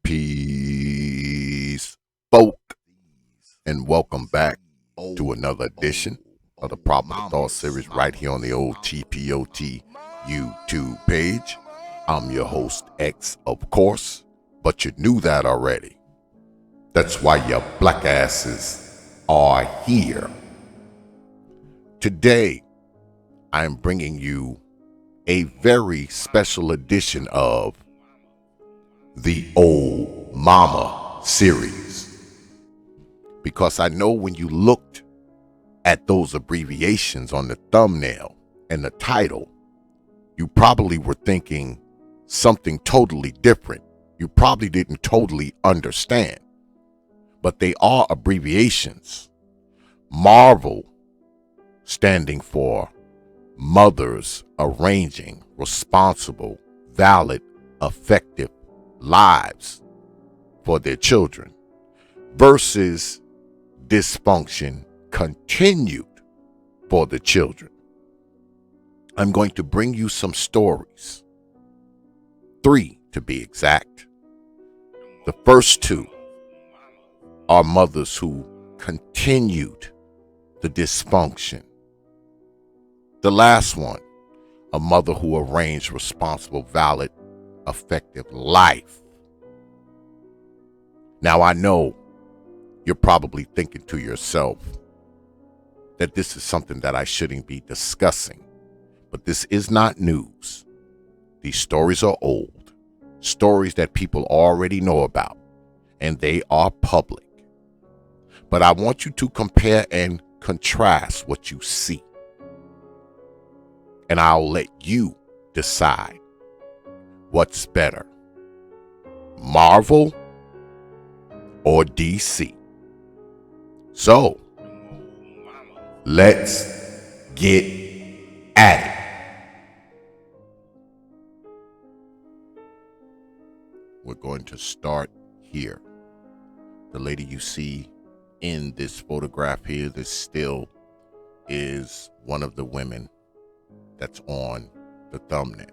Peace, folk, and welcome back to another edition of the Problem of Thought series right here on the old T.P.O.T YouTube page. I'm your host, X, of course, but you knew that already. That's why your black asses are here. Today, I'm bringing you a very special edition of the old MaMa series, because I know when you looked at those abbreviations on the thumbnail and the title, you probably were thinking something totally different. You probably didn't totally understand, but they are abbreviations. M.A.R.V.E.L standing for Mothers Arranging Responsible, Valid, Effective Lives for their children, versus Dysfunction Continued for the children. I'm going to bring you some stories, 3 to be exact. The first 2 are mothers who continued the dysfunction. The last one, a mother who arranged responsible, valid, effective life. Now, I know you're probably thinking to yourself that this is something that I shouldn't be discussing, but this is not news. These stories are old, stories that people already know about, and they are public. But I want you to compare and contrast what you see, and I'll let you decide what's better, M.A.R.V.E.L or DC. So, let's get at it. We're going to start here. The lady you see in this photograph here, this still is one of the women that's on the thumbnail.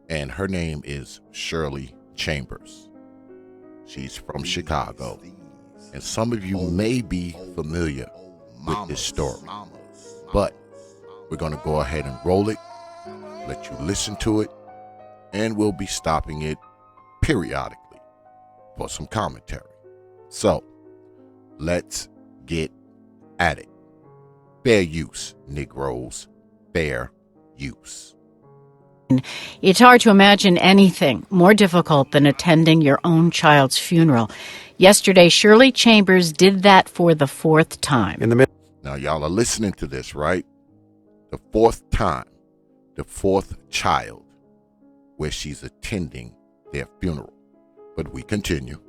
And her name is Shirley Chambers. She's from Chicago. And some of you may be familiar with this story. But we're going to go ahead and roll it, let you listen to it, and we'll be stopping it periodically for some commentary. So, let's get at it. Fair use, Negroes. Fair use. It's hard to imagine anything more difficult than attending your own child's funeral. Yesterday, Shirley Chambers did that for the 4th time. Now, y'all are listening to this, right? The 4th time, the 4th child, where she's attending their funeral. But we continue.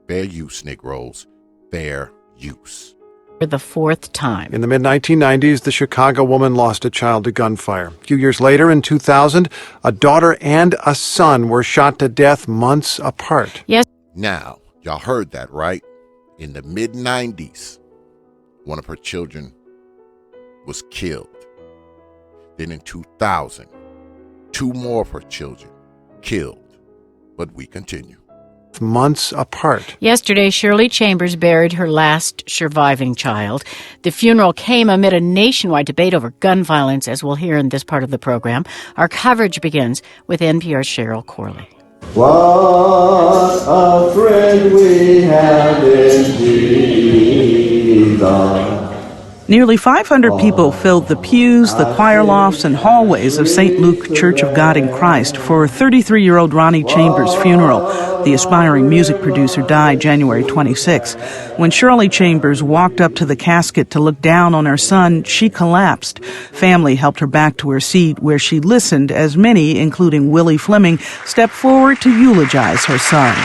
Fair use, Negroes. Fair use. For the 4th time. In the mid-1990s, the Chicago woman lost a child to gunfire. A few years later, in 2000, a daughter and a son were shot to death months apart. Yes. Now, y'all heard that, right? In the mid-90s, one of her children was killed. Then in 2000, 2 more of her children killed. But we continue. Months apart. Yesterday, Shirley Chambers buried her last surviving child. The funeral came amid a nationwide debate over gun violence, as we'll hear in this part of the program. Our coverage begins with NPR's Cheryl Corley. What a friend we have in Jesus. Nearly 500 people filled the pews, the choir lofts, and hallways of St. Luke Church of God in Christ for 33-year-old Ronnie Chambers' funeral. The aspiring music producer died January 26. When Shirley Chambers walked up to the casket to look down on her son, she collapsed. Family helped her back to her seat, where she listened as many, including Willie Fleming, stepped forward to eulogize her son.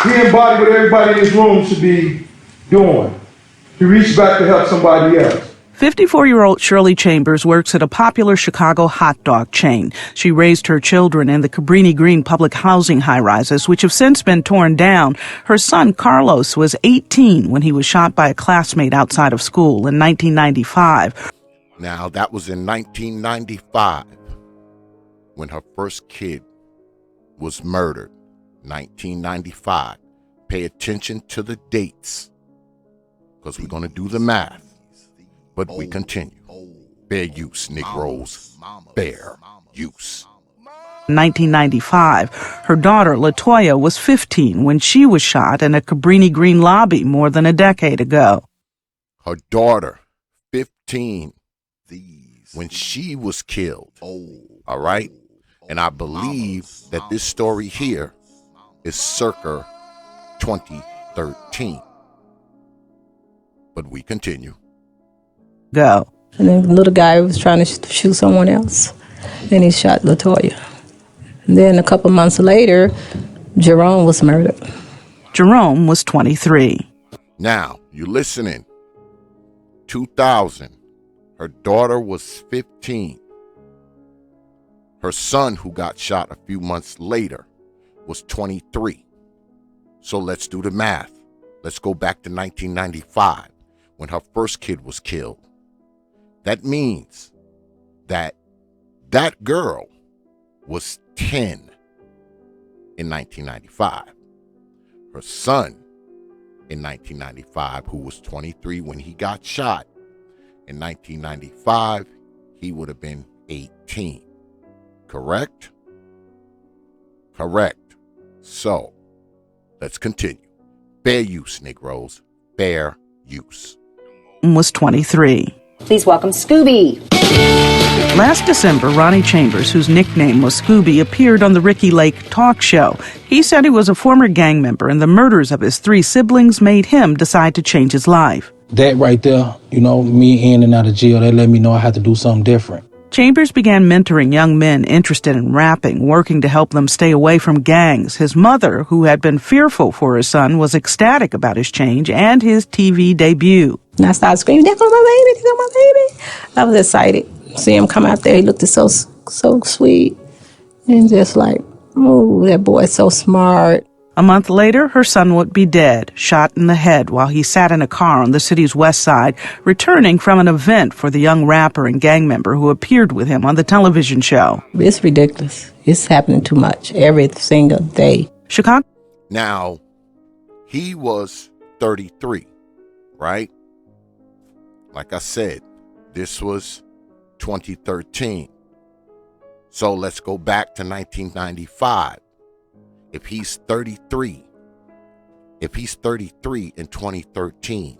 We embody what everybody in this room should be doing. To reach back to help somebody else. 54-year-old Shirley Chambers works at a popular Chicago hot dog chain. She raised her children in the Cabrini Green public housing high-rises, which have since been torn down. Her son, Carlos, was 18 when he was shot by a classmate outside of school in 1995. Now, that was in 1995 when her first kid was murdered 1995. Pay attention to the dates, because we're going to do the math. But we continue. Fair use, Negroes. Fair use. In 1995, her daughter, LaToya, was 15 when she was shot in a Cabrini Green lobby more than a decade ago. Her daughter, 15, when she was killed. All right? And I believe that this story here is circa 2013. But we continue. Go. And then the little guy was trying to shoot someone else, and he shot LaToya. And then a couple months later, Jerome was murdered. Jerome was 23. Now, you listening. 2000, her daughter was 15. Her son, who got shot a few months later, was 23. So let's do the math. Let's go back to 1995, when her first kid was killed. That means that that girl was 10 in 1995. Her son in 1995, who was 23 when he got shot, in 1995, he would have been 18. Correct? Correct. So, let's continue. Fair use, Negroes. Fair use. Was 23. Please welcome Scooby. Last December, Ronnie Chambers, whose nickname was Scooby, appeared on the Ricky Lake talk show. He said he was a former gang member, and the murders of his 3 siblings made him decide to change his life. That right there, me in and out of jail, that let me know I had to do something different. Chambers began mentoring young men interested in rapping, working to help them stay away from gangs. His mother, who had been fearful for his son, was ecstatic about his change and his TV debut. And I started screaming, "There goes my baby, there goes my baby." I was excited. See him come out there, he looked so sweet. And just like, oh, that boy's so smart. A month later, her son would be dead, shot in the head while he sat in a car on the city's west side, returning from an event for the young rapper and gang member who appeared with him on the television show. It's ridiculous. It's happening too much every single day. Chicago. Now, he was 33, right? Like I said, this was 2013. So let's go back to 1995. If he's 33 in 2013,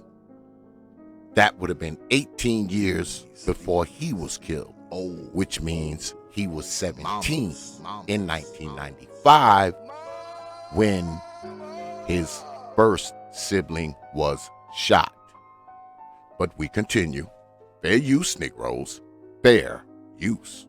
that would have been 18 years before he was killed, which means he was 17 in 1995 when his first sibling was shot. But we continue. Fair use, Negroes. Fair use.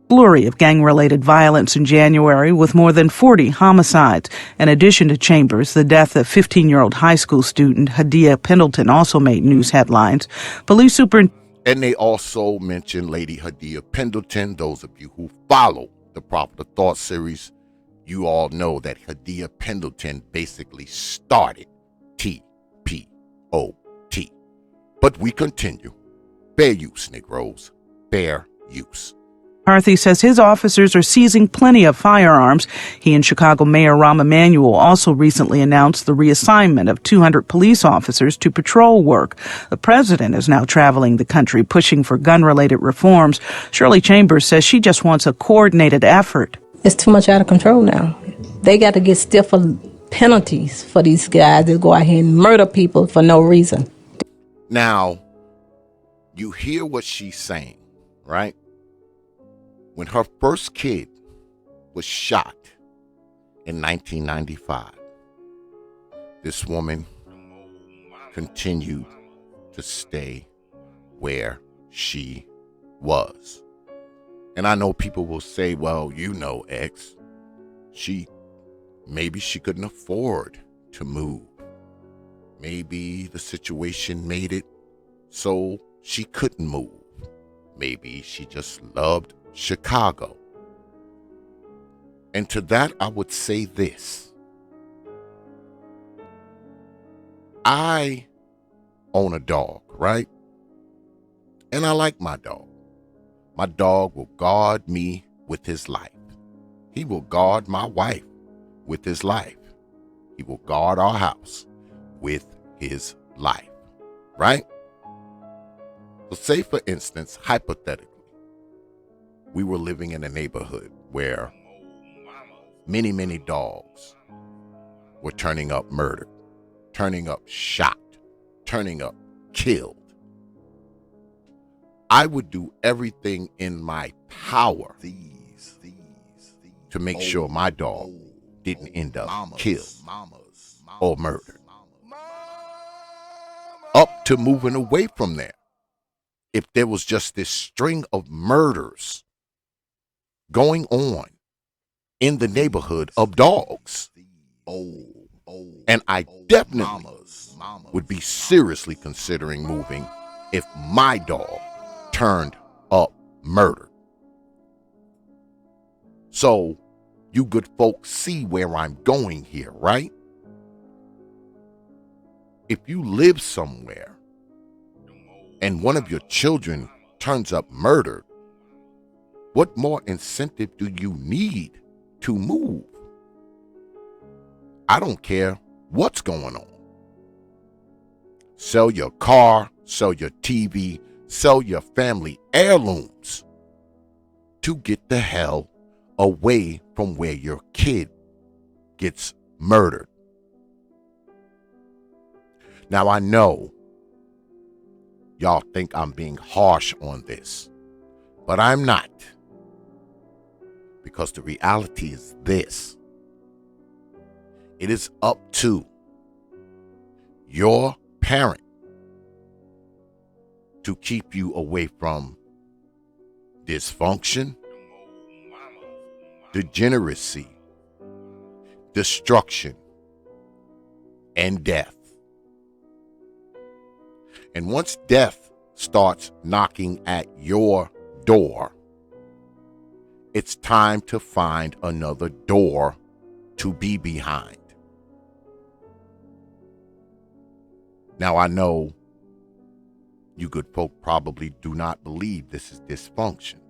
Flurry of gang-related violence in January with more than 40 homicides. In addition to Chambers, the death of 15-year-old high school student Hadia Pendleton also made news headlines. Police superintendent. And they also mentioned Lady Hadia Pendleton. Those of you who follow the Proper Thought series, you all know that Hadia Pendleton basically started T.P.O.T. But we continue. Fair use, Negroes. Fair use. McCarthy says his officers are seizing plenty of firearms. He and Chicago Mayor Rahm Emanuel also recently announced the reassignment of 200 police officers to patrol work. The president is now traveling the country pushing for gun-related reforms. Shirley Chambers says she just wants a coordinated effort. It's too much out of control now. They got to get stiffer penalties for these guys that go out here and murder people for no reason. Now, you hear what she's saying, right? When her first kid was shot in 1995, this woman continued to stay where she was. And I know people will say, well, X, maybe she couldn't afford to move. Maybe the situation made it so she couldn't move. Maybe she just loved Chicago. And to that, I would say this. I own a dog, right? And I like my dog. My dog will guard me with his life. He will guard my wife with his life. He will guard our house with his life, right? So say, for instance, hypothetically, we were living in a neighborhood where many, many dogs were turning up murdered, turning up shot, turning up killed. I would do everything in my power to make sure my dog didn't end up killed or murdered. Up to moving away from there. If there was just this string of murders going on in the neighborhood of dogs. And I definitely would be seriously considering moving if my dog turned up murdered. So you good folks see where I'm going here, right? If you live somewhere and one of your children turns up murdered, what more incentive do you need to move? I don't care what's going on. Sell your car, sell your TV, sell your family heirlooms to get the hell away from where your kid gets murdered. Now, I know y'all think I'm being harsh on this, but I'm not. Because the reality is this. It is up to your parent to keep you away from dysfunction, degeneracy, destruction, and death. And once death starts knocking at your door, it's time to find another door to be behind. Now, I know you good folk probably do not believe this is dysfunction,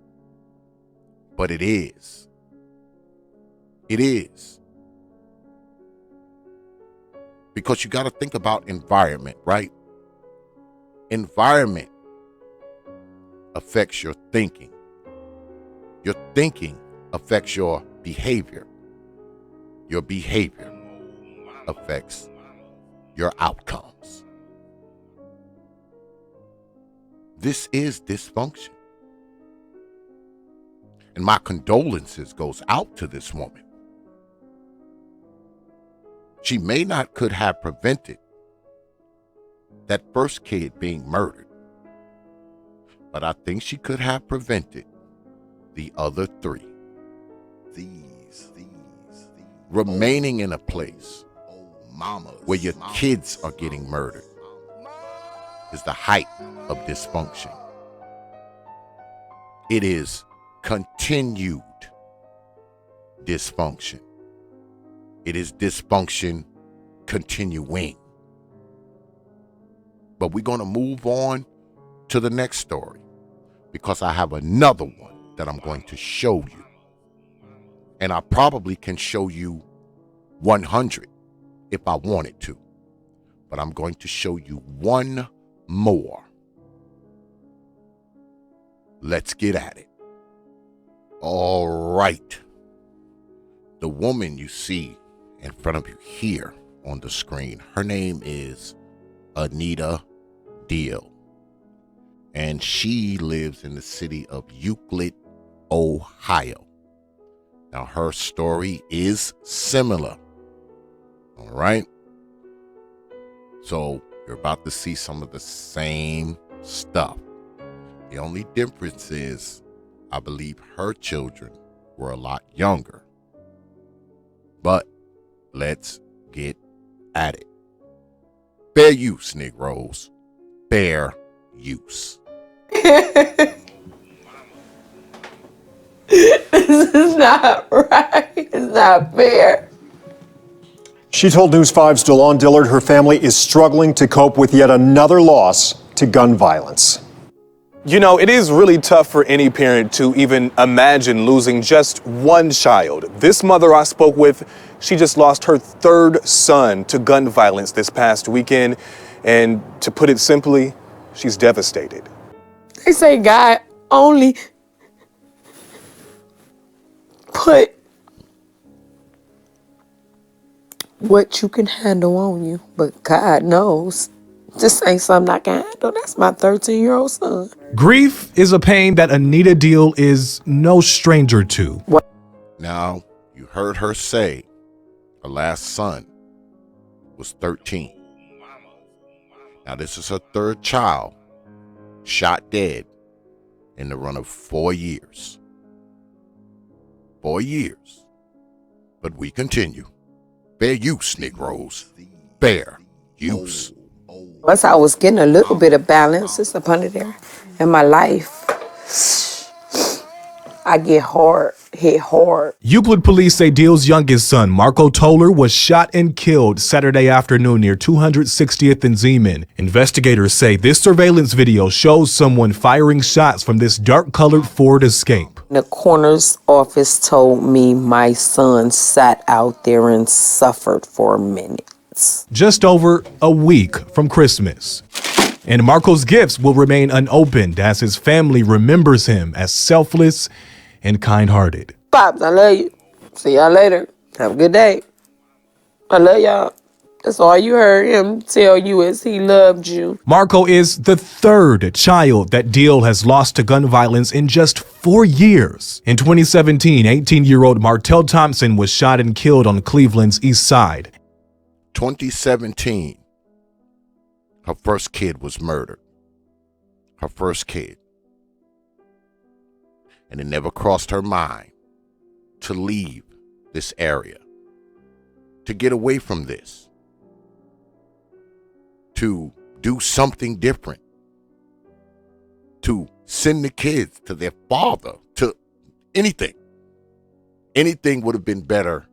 but it is. It is. Because you got to think about environment, right? Environment affects your thinking. Your thinking affects your behavior. Your behavior affects your outcomes. This is dysfunction. And my condolences goes out to this woman. She may not could have prevented that first kid being murdered, but I think she could have prevented the other three. Remaining in a place where your kids are getting murdered is the height of dysfunction. It is continued dysfunction. It is dysfunction continuing. But we're going to move on to the next story because I have another one that I'm going to show you. And I probably can show you 100 if I wanted to. But I'm going to show you one more. Let's get at it. All right. The woman you see in front of you here on the screen, her name is Anita Deal. And she lives in the city of Euclid, Ohio. Now, her story is similar. All right. So you're about to see some of the same stuff. The only difference is, I believe her children were a lot younger. But let's get at it. Fair use, Negroes. Fair use. This is not right. It's not fair. She told News 5's DeLon Dillard her family is struggling to cope with yet another loss to gun violence. You know, it is really tough for any parent to even imagine losing just one child. This mother I spoke with, she just lost her third son to gun violence this past weekend. And to put it simply, she's devastated. They say God only put what you can handle on you, but God knows this ain't something I can handle. That's my 13-year-old son. Grief is a pain that Anita Deal is no stranger to. Now, you heard her say her last son was 13. Now, this is her third child, shot dead in the run of 4 years. 4 years. But we continue. Bear use, Negroes. Bear use. Once I was getting a little bit of balance, it's up under there in my life, I get hit hard. Euclid police say Deal's youngest son, Marco Toller, was shot and killed Saturday afternoon near 260th and Zeeman. Investigators say this surveillance video shows someone firing shots from this dark-colored Ford Escape. The coroner's office told me my son sat out there and suffered for minutes. Just over a week from Christmas. And Marco's gifts will remain unopened as his family remembers him as selfless and kind-hearted. Pops, I love you. See y'all later. Have a good day. I love y'all. That's all you heard him tell you is he loved you. Marco is the third child that Deal has lost to gun violence in just 4 years. In 2017, 18-year-old Martell Thompson was shot and killed on Cleveland's east side. 2017, her first kid was murdered. Her first kid. And it never crossed her mind to leave this area, to get away from this, to do something different, to send the kids to their father, to anything. Anything would have been better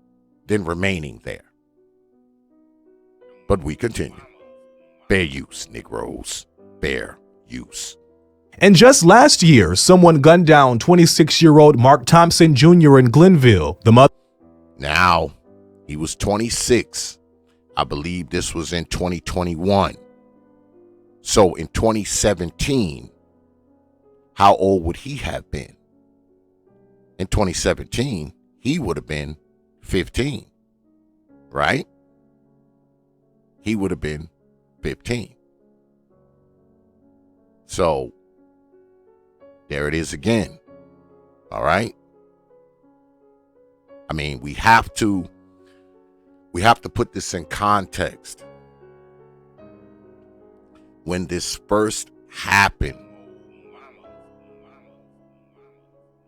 than remaining there. But we continue. Bear use, Negroes. Bear use. And just last year, someone gunned down 26-year-old Mark Thompson Jr. in Glenville. The mother. Now, he was 26. I believe this was in 2021. So in 2017, how old would he have been? In 2017, he would have been 15, right? He would have been 15. So there it is again. All right. I mean, we have to put this in context. When this first happened,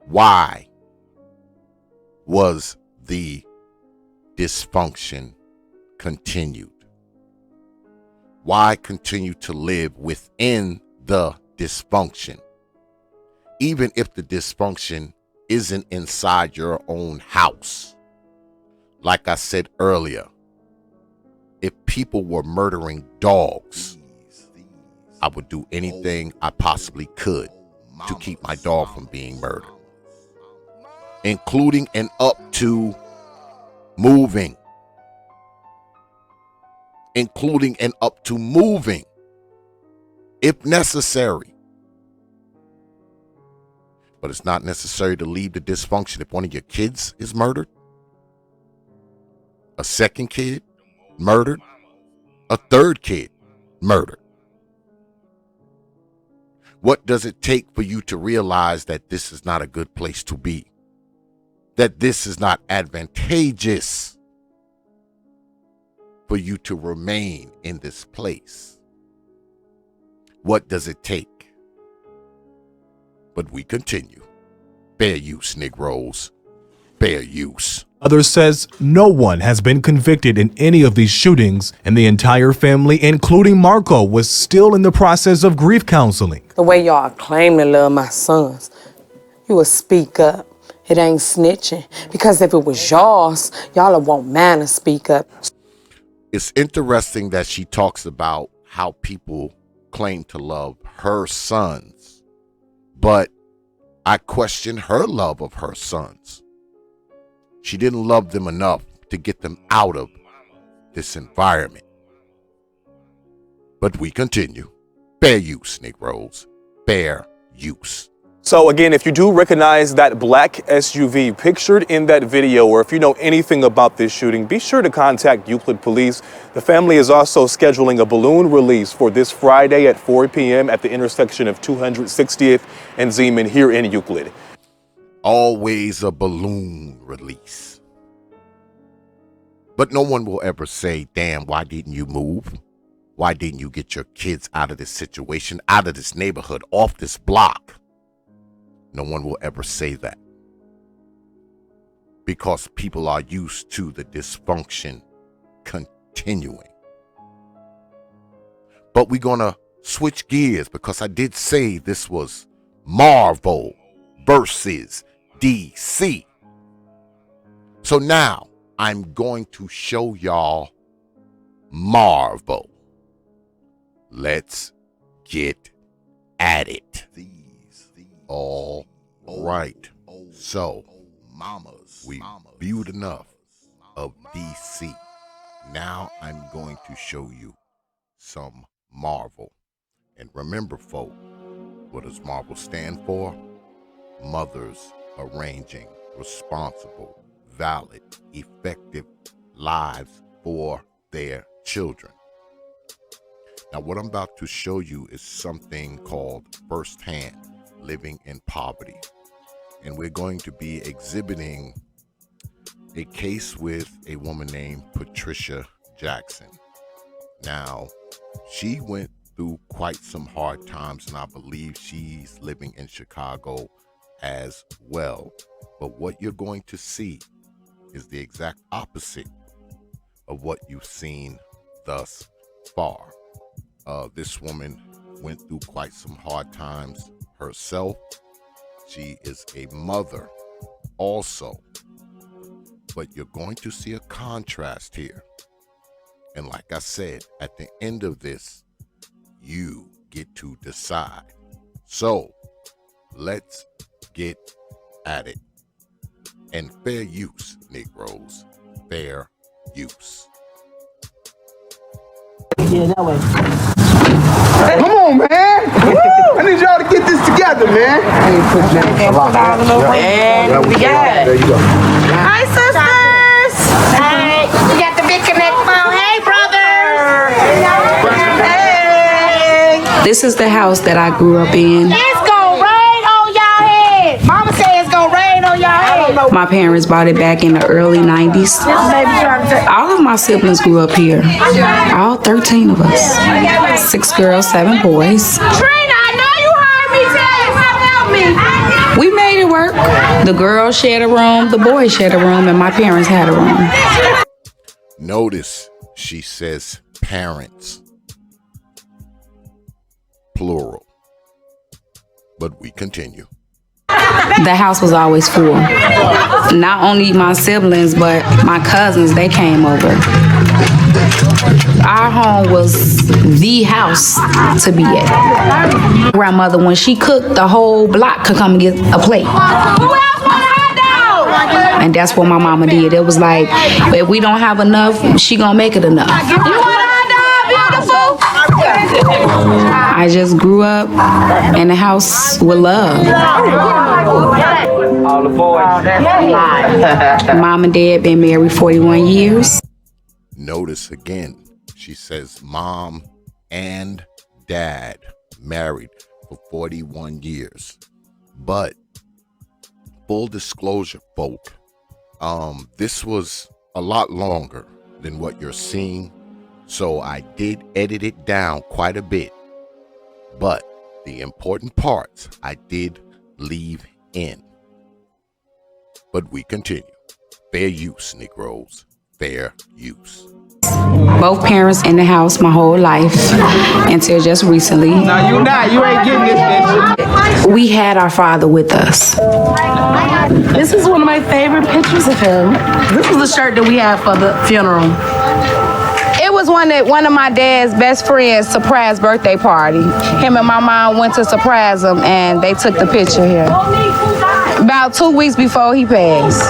why was the dysfunction continued? Why continue to live within the dysfunction? Even if the dysfunction isn't inside your own house. Like I said earlier, if people were murdering dogs, I would do anything I possibly could to keep my dog from being murdered. Including and up to moving. Including and up to moving, if necessary. But it's not necessary to leave the dysfunction if one of your kids is murdered, a second kid murdered, a third kid murdered. What does it take for you to realize that this is not a good place to be? That this is not advantageous for you to remain in this place? What does it take? But we continue. Bear use, Negroes. Bear use. Others says no one has been convicted in any of these shootings, and the entire family, including Marco, was still in the process of grief counseling. The way y'all claim to love my sons, you will speak up. It ain't snitching. Because if it was yours, y'all would want man to speak up. It's interesting that she talks about how people claim to love her sons But I question her love of her sons. She didn't love them enough to get them out of this environment. But we continue. Fair use, Negroes. Fair use. So again, if you do recognize that black SUV pictured in that video, or if you know anything about this shooting, be sure to contact Euclid Police. The family is also scheduling a balloon release for this Friday at 4 p.m. at the intersection of 260th and Zeeman here in Euclid. Always a balloon release. But no one will ever say, damn, why didn't you move? Why didn't you get your kids out of this situation, out of this neighborhood, off this block? No one will ever say that. Because people are used to the dysfunction continuing. But we're going to switch gears because I did say this was M.A.R.V.E.L versus D.C. So now I'm going to show y'all M.A.R.V.E.L. Let's get at it. All right. So we viewed enough of D.C. Now I'm going to show you some M.A.R.V.E.L. And remember, folk, what does M.A.R.V.E.L stand for? Mothers arranging responsible, valid, effective lives for their children. Now, what I'm about to show you is something called firsthand living in poverty. And we're going to be exhibiting a case with a woman named Patricia Jackson. Now, she went through quite some hard times, and I believe she's living in Chicago as well. But what you're going to see is the exact opposite of what you've seen thus far. This woman went through quite some hard times herself. She is a mother also. But you're going to see a contrast here. And like I said, at the end of this, you get to decide. So let's get at it. And fair use, Negroes. Fair use. Yeah, that way. Come on, man. I need y'all to get this together, man. And we got it. There you go. Hi, sisters. Hey, we got the big connect phone. Hey, brothers. Hey. This is the house that I grew up in. It's gonna rain on y'all head. Mama said it's gonna rain on y'all head. My parents bought it back in the early 90s. All of my siblings grew up here. All 13 of us. 6 girls, 7 boys. Trina, I know you heard me tell you. Help me. We made it work. The girls shared a room, the boys shared a room, and my parents had a room. Notice she says parents, plural. But we continue. The house was always full. Not only my siblings, but my cousins, they came over. Our home was the house to be at. Grandmother, when she cooked, the whole block could come and get a plate. And that's what my mama did. It was like, if we don't have enough, she gonna make it enough. You want a hot dog, beautiful? I just grew up in a house with love. All the boys. Mom and dad been married 41 years. Notice again, she says mom and dad married for 41 years. But full disclosure, folk, this was a lot longer than what you're seeing. So I did edit it down quite a bit. But the important parts I did leave in. But we continue. Fair use, Negroes. Fair use. Both parents in the house my whole life until just recently. No, you not. You ain't getting this bitch. We had our father with us. This is one of my favorite pictures of him. This was the shirt that we had for the funeral. It was one of my dad's best friends' surprise birthday party. Him and my mom went to surprise him, and they took the picture here. About 2 weeks before he passed.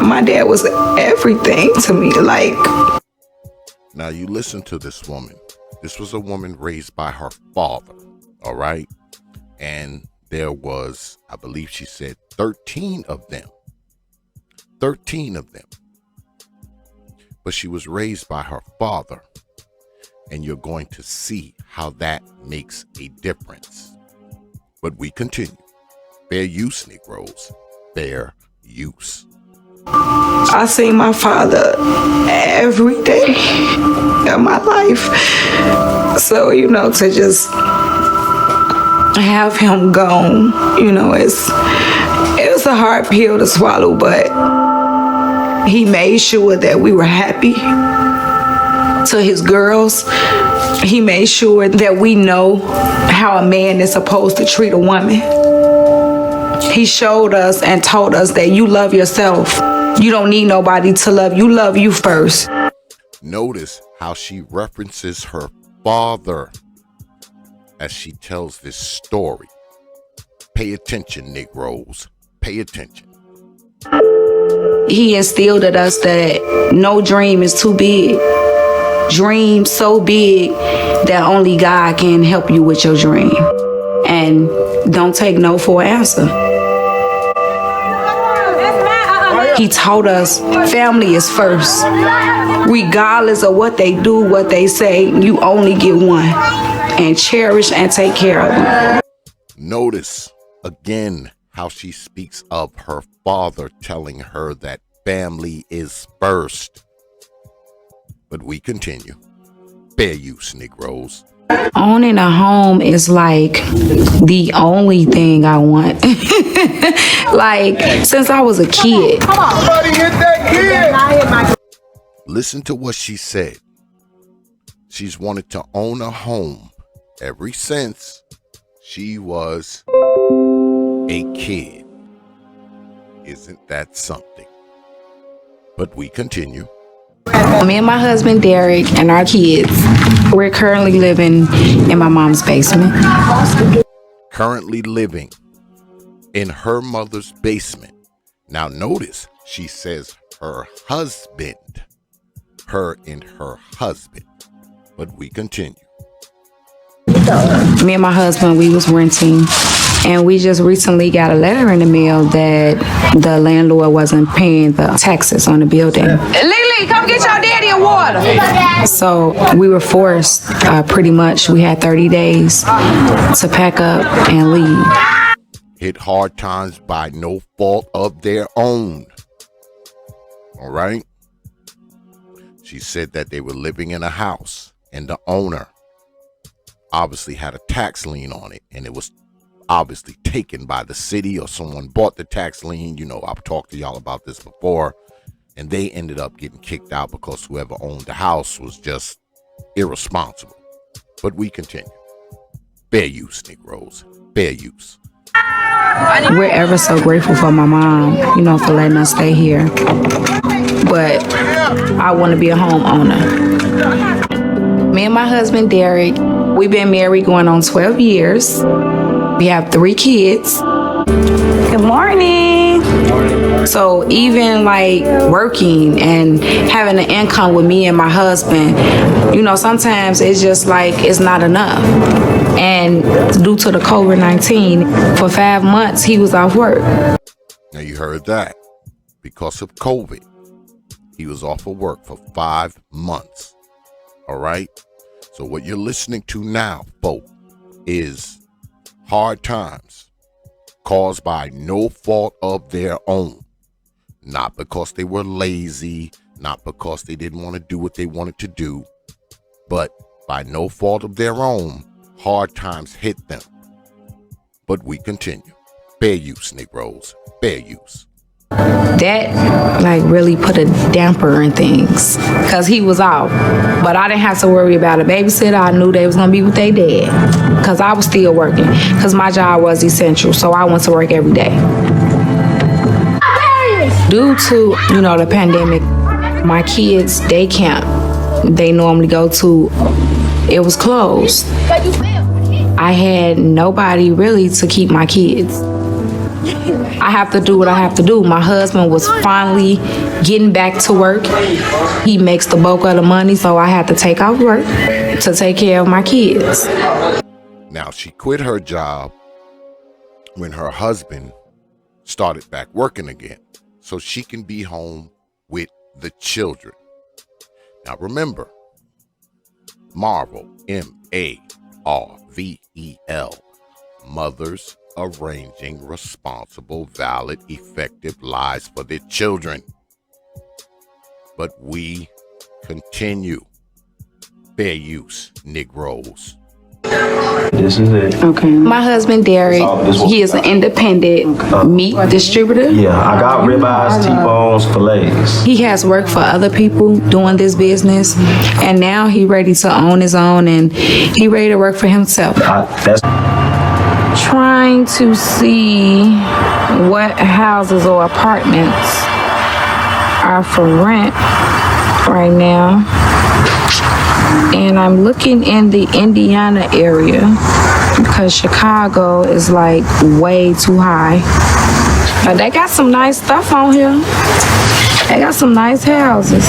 My dad was everything to me, like. Now you listen to this woman. This was a woman raised by her father, all right? And there was, I believe she said, 13 of them. 13 of them. But she was raised by her father. And you're going to see how that makes a difference. But we continue. Fair use, Negroes. Fair use. I see my father every day of my life. So, to just have him gone, it was a hard pill to swallow, but he made sure that we were happy. To his girls, he made sure that we know how a man is supposed to treat a woman. He showed us and told us that you love yourself. You don't need nobody to love you. Love you first. Notice how she references her father as she tells this story. Pay attention, Negroes. Pay attention. He instilled in us that no dream is too big. Dream so big that only God can help you with your dream. And don't take no for an answer. He told us family is first. Regardless of what they do, what they say, you only get one. And cherish and take care of them. Notice again how she speaks of her father telling her that family is first. But we continue. Fair use, Negroes. Owning a home is like the only thing I want. Like, since I was a kid. Come on, buddy, hit that kid. Listen to what she said. She's wanted to own a home ever since she was a kid. Isn't that something? But we continue. Me and my husband Derek and our kids, we're currently living in my mom's basement. Currently living in her mother's basement. Now notice she says her husband. Her and her husband. But we continue. Me and my husband, we was renting, and we just recently got a letter in the mail that the landlord wasn't paying the taxes on the building. Lily, come get your daddy a water. So we were forced, pretty much, we had 30 days to pack up and leave. Hit hard times by no fault of their own. All right? She said that they were living in a house and the owner obviously had a tax lien on it, and it was obviously taken by the city or someone bought the tax lien. You know, I've talked to y'all about this before, and they ended up getting kicked out because whoever owned the house was just irresponsible. But we continue. Fair use, Negroes. Fair use. We're ever so grateful for my mom, for letting us stay here. But I want to be a homeowner. Me and my husband, Derek, we've been married going on 12 years. We have 3 kids. Good morning. So even like working and having an income with me and my husband, sometimes it's just like it's not enough. And due to the COVID-19, for 5 months, he was off work. Now you heard that. Because of COVID, he was off of work for 5 months. All right? So what you're listening to now, folks, is hard times caused by no fault of their own. Not because they were lazy, not because they didn't want to do what they wanted to do, but by no fault of their own, hard times hit them. But we continue. Fair use, Negroes. Fair use. That really put a damper in things because he was off, but I didn't have to worry about a babysitter. I knew they was gonna be with their dad because I was still working because my job was essential, so I went to work every day. Due to the pandemic, My kids' day camp they normally go to, it was closed. I had nobody really to keep my kids. I have to do what I have to do. My husband was finally getting back to work. He makes the bulk of the money, so I had to take off work to take care of my kids. Now, she quit her job when her husband started back working again, so she can be home with the children. Now, remember, M.A.R.V.E.L, M.A.R.V.E.L, mothers arranging responsible, valid, effective lives for their children. But we continue. Fair use, Negroes. This is it. Okay. My husband Derek, he is an independent meat distributor. Yeah, I got ribeyes, T-bones, fillets. He has worked for other people doing this business, and now he ready to own his own, and he ready to work for himself. Trying to see what houses or apartments are for rent right now. And I'm looking in the Indiana area because Chicago is like way too high. But they got some nice stuff on here. They got some nice houses.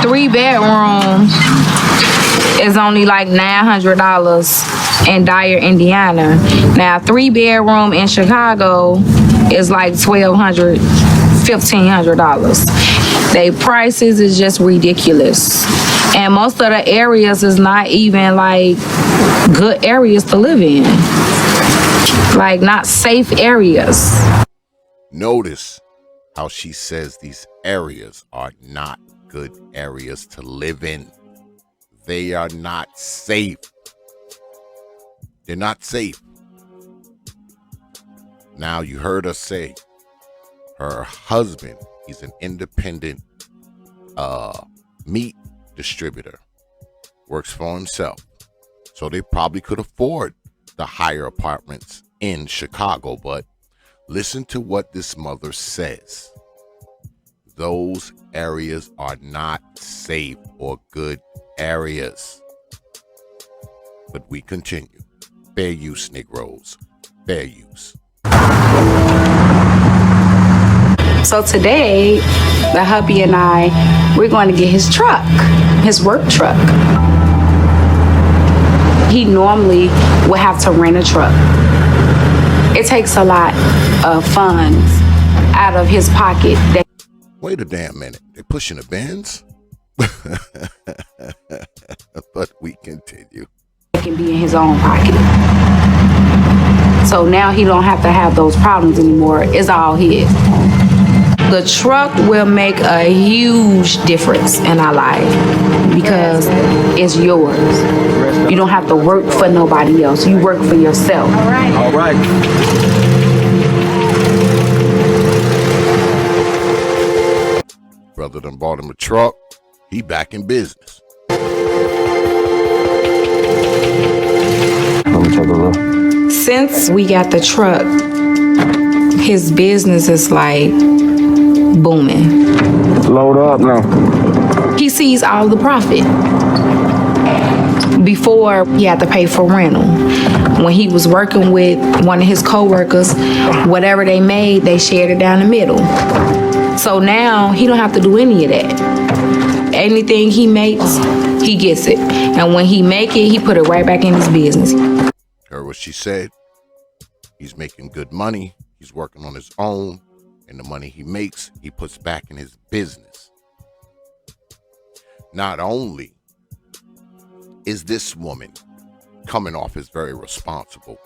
3-bedroom is only like $900 in Dyer, Indiana. Now 3-bedroom in Chicago is like $1,200, $1,500. They prices is just ridiculous. And most of the areas is not even like good areas to live in. Like not safe areas. Notice how she says these areas are not good areas to live in. They are not safe. They're not safe. Now you heard her say her husband, he's an independent meat distributor, works for himself, so they probably could afford the higher apartments in Chicago. But listen to what this mother says. Those areas are not safe or good areas. But we continue. Fair use, Negroes. Fair use. So today, the hubby and I, we're going to get his truck, his work truck. He normally would have to rent a truck. It takes a lot of funds out of his pocket. Wait a damn minute. They're pushing the Benz? But we continue. It can be in his own pocket. So now he don't have to have those problems anymore. It's all his. The truck will make a huge difference in our life because it's yours. You don't have to work for nobody else. You work for yourself. All right. Brother done bought him a truck. He back in business. Let me take a look. Since we got the truck, his business is like booming. Load up now. He sees all the profit. Before, he had to pay for rental. When he was working with one of his co-workers, whatever they made, they shared it down the middle. So now he don't have to do any of that. Anything he makes, he gets it. And when he make it, he put it right back in his business. Heard what she said. He's making good money. He's working on his own. And the money he makes, he puts back in his business. Not only is this woman coming off as very responsible,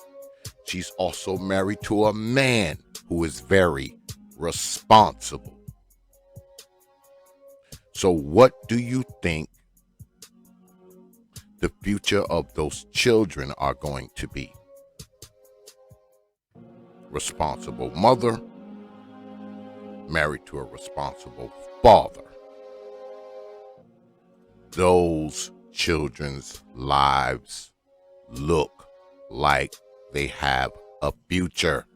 she's also married to a man who is very responsible. So what do you think the future of those children are going to be? Responsible mother, married to a responsible father. Those children's lives look like they have a future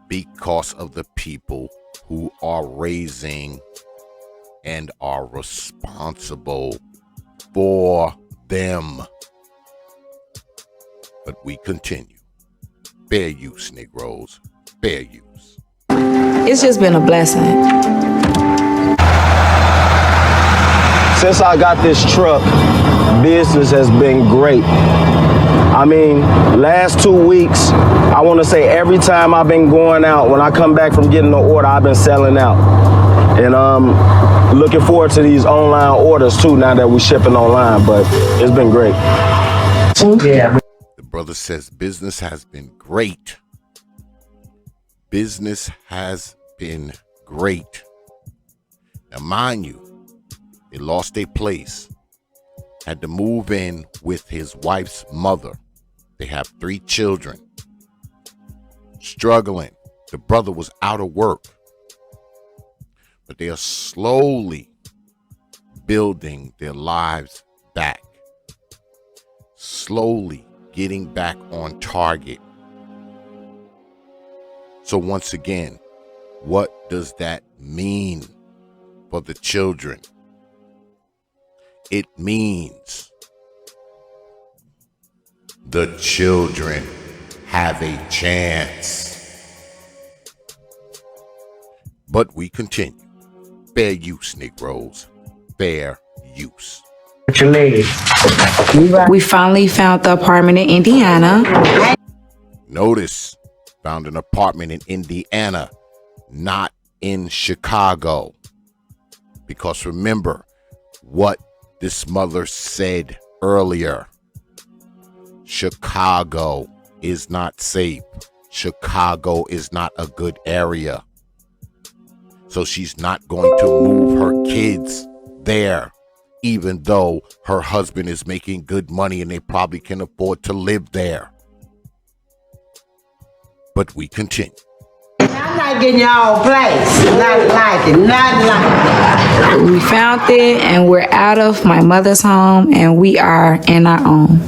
because of the people who are raising and are responsible for them. But we continue. Fair use, Negroes. Fair use. It's just been a blessing. Since I got this truck, business has been great. I mean, last 2 weeks, I want to say every time I've been going out, when I come back from getting the order, I've been selling out. And looking forward to these online orders too, now that we're shipping online, but it's been great. Yeah. The brother says business has been great. Business has been great. Now, mind you, they lost their place, had to move in with his wife's mother. They have 3 children, struggling. The brother was out of work, but they are slowly building their lives back, slowly getting back on target. So once again, what does that mean for the children? It means the children have a chance. But we continue. Fair use, Negroes. Fair use. We finally found the apartment in Indiana. Notice, found an apartment in Indiana, not in Chicago. Because remember what this mother said earlier. Chicago is not safe. Chicago is not a good area. So she's not going to move her kids there, even though her husband is making good money and they probably can afford to live there. But we continue. I'm not getting your own place. Not like it. Not like it. We found it and we're out of my mother's home and we are in our own.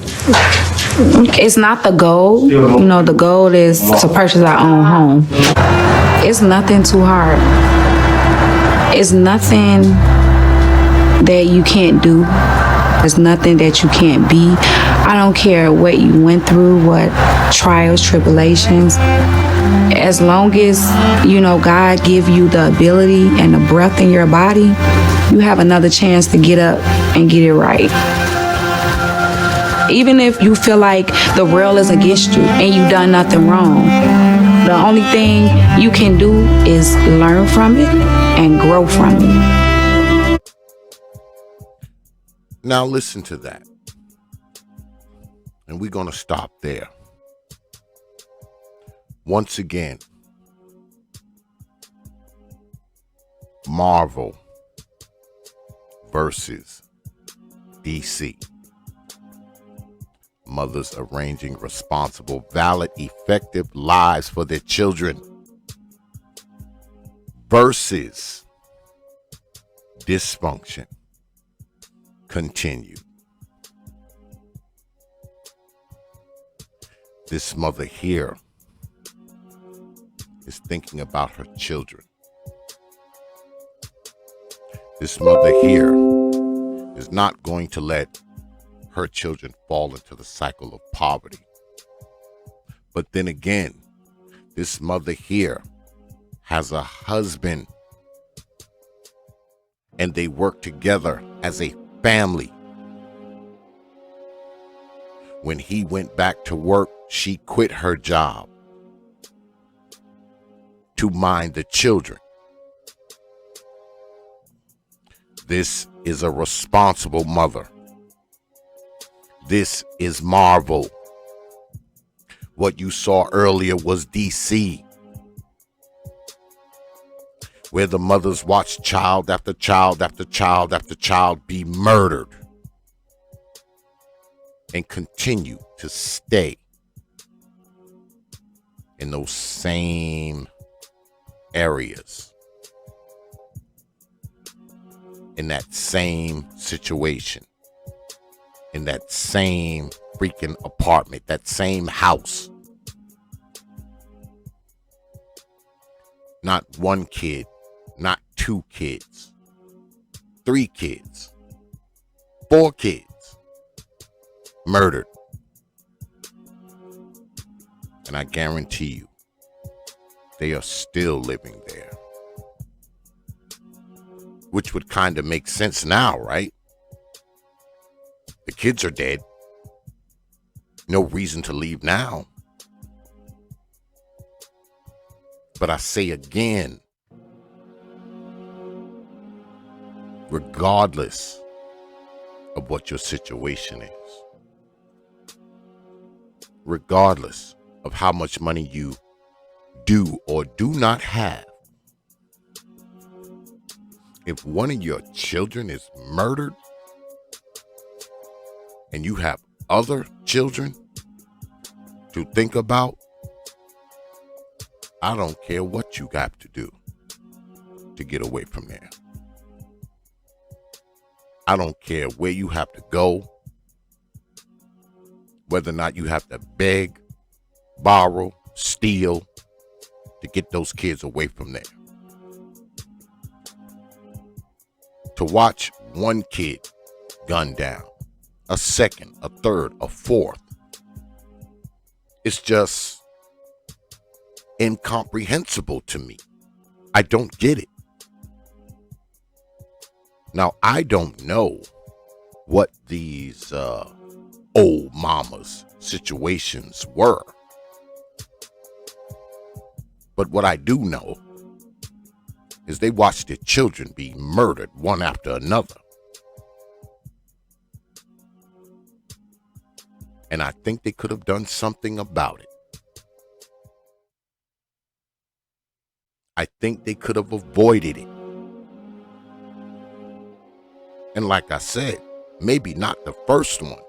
It's not the goal. You know, the goal is to purchase our own home. It's nothing too hard. It's nothing that you can't do. There's nothing that you can't be. I don't care what you went through, what trials, tribulations. As long as, you know, God give you the ability and the breath in your body, you have another chance to get up and get it right. Even if you feel like the world is against you and you've done nothing wrong, the only thing you can do is learn from it and grow from it. Now listen to that. And we're going to stop there. Once again, M.A.R.V.E.L versus D.C. Mothers arranging responsible, valid, effective lives for their children versus dysfunction. Continue. This mother here is thinking about her children. This mother here is not going to let her children fall into the cycle of poverty. But then again, this mother here has a husband and they work together as a family. When he went back to work, she quit her job to mind the children. This is a responsible mother. This is M.A.R.V.E.L. What you saw earlier was D.C., where the mothers watched child after child after child after child be murdered and continue to stay in those same areas, in that same situation, in that same freaking apartment, that same house. Not one kid, not 2 kids, 3 kids, 4 kids murdered. And I guarantee you, they are still living there. Which would kind of make sense now, right? The kids are dead. No reason to leave now. But I say again, regardless of what your situation is, regardless of how much money you do or do not have, if one of your children is murdered and you have other children to think about, I don't care what you got to do to get away from there. I don't care where you have to go, whether or not you have to beg, borrow, steal to get those kids away from there. To watch one kid gunned down, a second, a third, a fourth, it's just incomprehensible to me. I don't get it. Now, I don't know what these old mamas situations were. But what I do know is they watched their children be murdered one after another. And I think they could have done something about it. I think they could have avoided it. And like I said, maybe not the first one.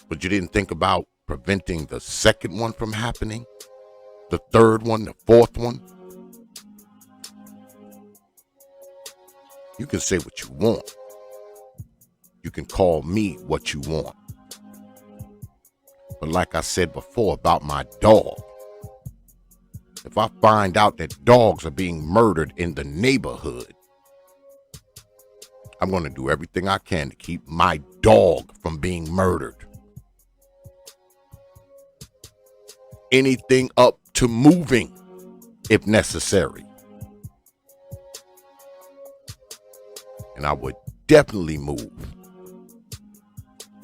But you didn't think about preventing the second one from happening? The third one, the fourth one? You can say what you want. You can call me what you want. But like I said before about my dog, if I find out that dogs are being murdered in the neighborhood, I'm going to do everything I can to keep my dog from being murdered. Anything up to moving, if necessary. And I would definitely move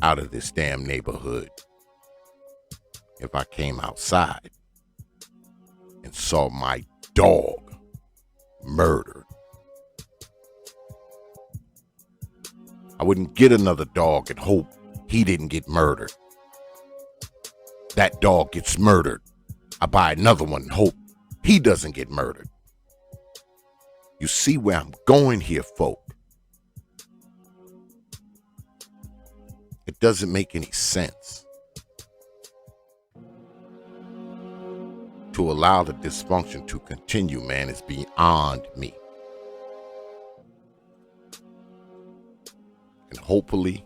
out of this damn neighborhood if I came outside and saw my dog murdered. I wouldn't get another dog and hope he didn't get murdered. That dog gets murdered. I buy another one and hope he doesn't get murdered. You see where I'm going here, folk? It doesn't make any sense to allow the dysfunction to continue, man. It's beyond me. And hopefully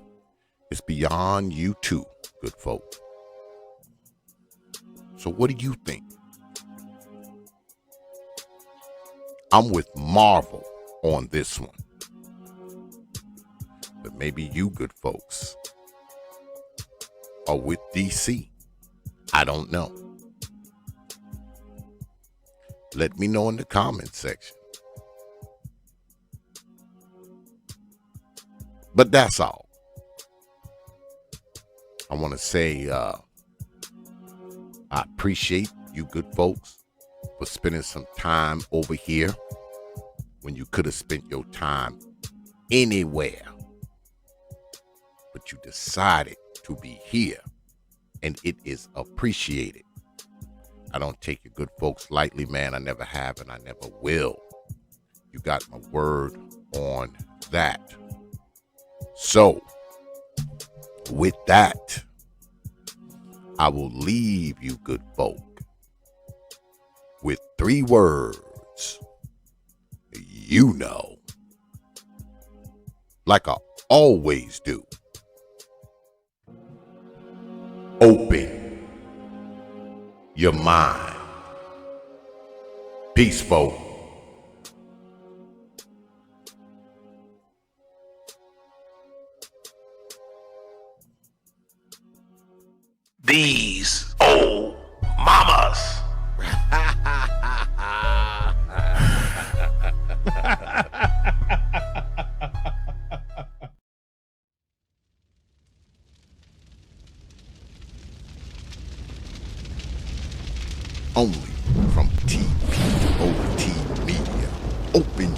it's beyond you too, good folk. So what do you think? I'm with Marvel on this one. But maybe you good folks are with DC. I don't know. Let me know in the comment section. But that's all. I want to say I appreciate you good folks for spending some time over here when you could have spent your time anywhere. But you decided to be here, and it is appreciated. I don't take you good folks lightly, man. I never have and I never will. You got my word on that. So, with that, I will leave you good folk with 3 words. You know, like I always do. Open your mind. Peaceful. These old mamas. Only from T.P.O.T. Media. Open